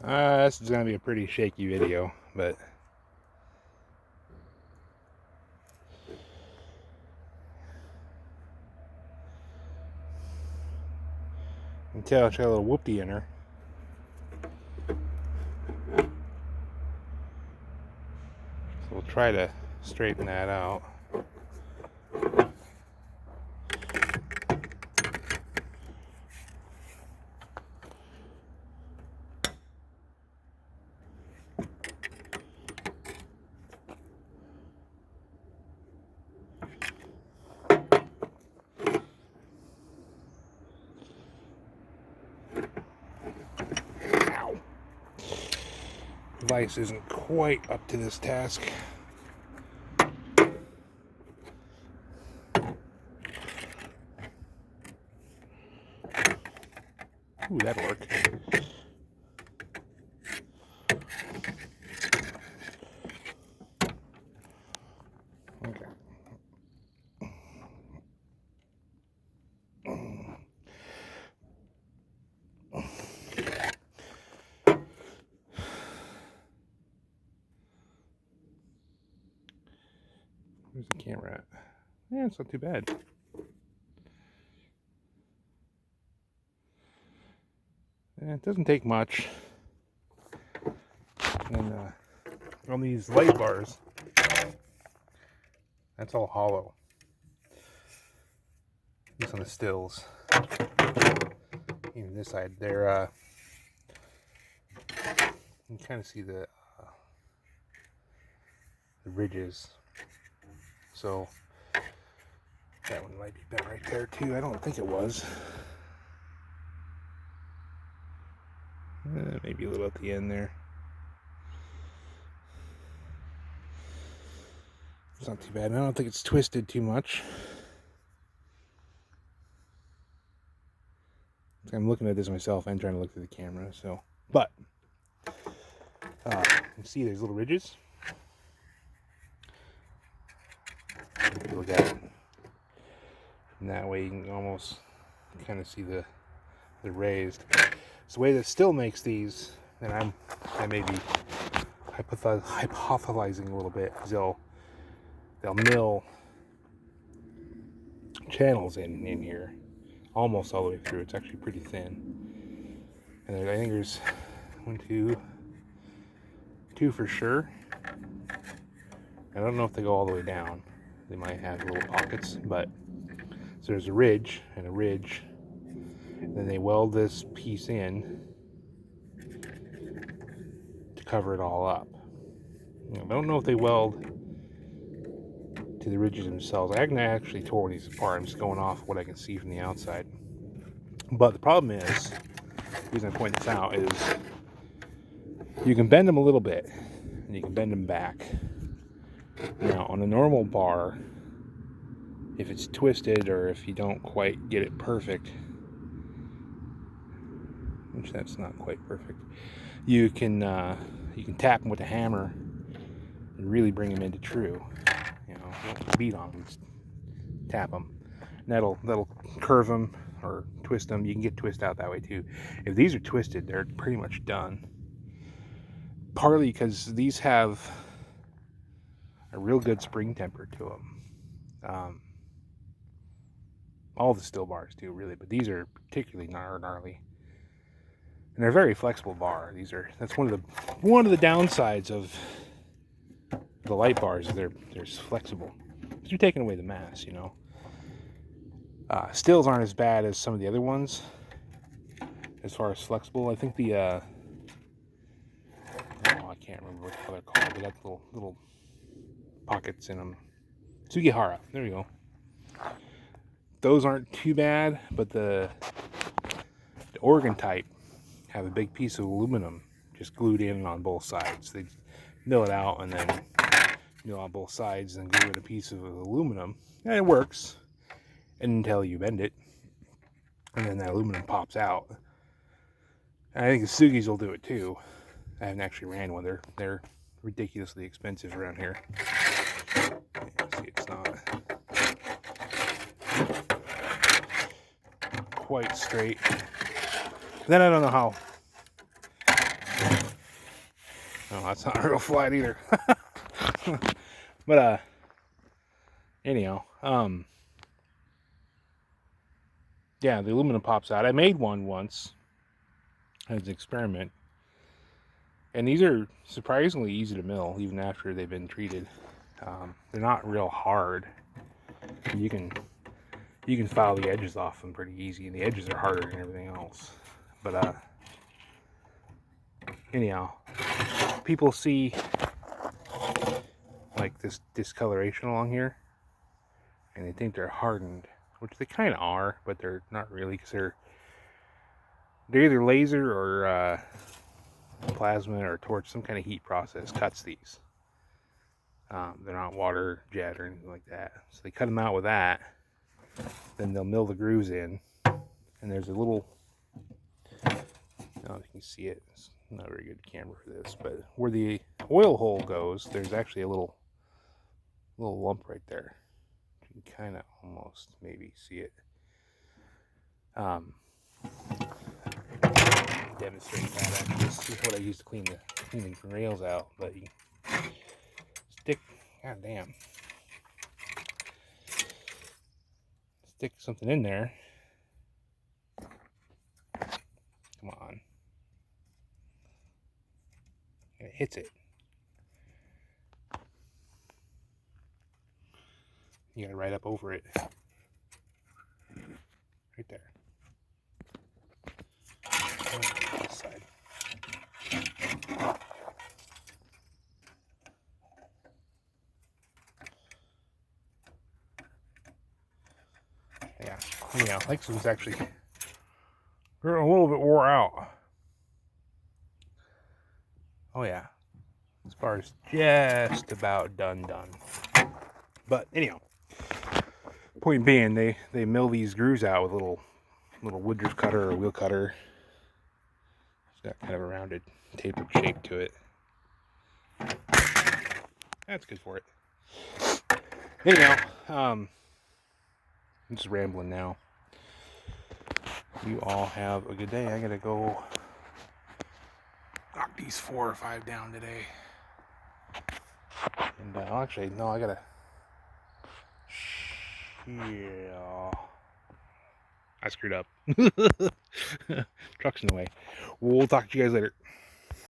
This is going to be a pretty shaky video, but you can tell she got a little whoopty in her. So we'll try to straighten that out. Device isn't quite up to this task. Ooh, that'll work. Okay. Where's the camera at? Yeah, it's not too bad. It doesn't take much. And on these light bars, that's all hollow. At least on the stills. Even this side, they're you can kind of see the ridges. So that one might be bent right there too. I don't think it was. Maybe a little at the end there. It's not too bad. I don't think it's twisted too much. I'm looking at this myself and trying to look through the camera. So, but you can see there's little ridges. If you look at it from that way, you can almost kind of see the raised. It's the way that still makes these, and I may be hypothesizing a little bit, because they'll mill channels in here almost all the way through. It's actually pretty thin, and I think there's 1, 2 for sure. I don't know if they go all the way down. They might have little pockets, but so there's a ridge and a ridge. Then they weld this piece in to cover it all up. I don't know if they weld to the ridges themselves. I haven't actually tore these apart. I'm just going off what I can see from the outside. But the problem is, the reason I point this out is you can bend them a little bit and you can bend them back. Now, on a normal bar, if it's twisted or if you don't quite get it perfect, which that's not quite perfect, you can tap them with a hammer and really bring them into true. You know, don't beat on them, just tap them. And that'll curve them or twist them. You can get twist out that way too. If these are twisted, they're pretty much done. Partly because these have a real good spring temper to them. All the still bars do, really, but these are particularly gnarly. And they're a very flexible bar. That's one of the downsides of the light bars. They're flexible. Because you're taking away the mass, you know. Stills aren't as bad as some of the other ones as far as flexible. I think I can't remember what the color called. They got little pockets in them. Sugihara. There we go. Those aren't too bad, but the Oregon type have a big piece of aluminum just glued in on both sides. They mill it out and then mill on both sides and glue in a piece of aluminum, and it works until you bend it, and then that aluminum pops out. And I think the Sugis will do it too. I haven't actually ran one. They're ridiculously expensive around here. See, it's not quite straight. Then I don't know how Oh, that's not real flat either. But anyhow, yeah, the aluminum pops out. I made one once as an experiment, and these are surprisingly easy to mill even after they've been treated. They're not real hard. You can file the edges off them pretty easy, and the edges are harder than everything else. But anyhow, people see like this discoloration along here, and they think they're hardened, which they kind of are, but they're not really, because they're either laser or plasma or torch, some kind of heat process cuts these. They're not water jet or anything like that. So they cut them out with that. Then they'll mill the grooves in, and there's a little, I don't know if you can see it. It's not a very good camera for this, but where the oil hole goes, there's actually a little lump right there. You can kind of almost maybe see it. Demonstrate that. Actually, this is what I use to clean the rails out. But you stick, goddamn, stick something in there. Come on, and it hits it. You gotta right up over it, right there. This side. Yeah, anyhow, like this one's actually a little bit wore out. Oh yeah, as far as just about done. But anyhow, point being, they mill these grooves out with a little woodrow's cutter or wheel cutter. It's got kind of a rounded, tapered shape to it. That's good for it. Anyhow, I'm just rambling now. You all have a good day. I gotta go knock these 4 or 5 down today. And actually, no, I gotta. Yeah. I screwed up. Truck's in the way. We'll talk to you guys later.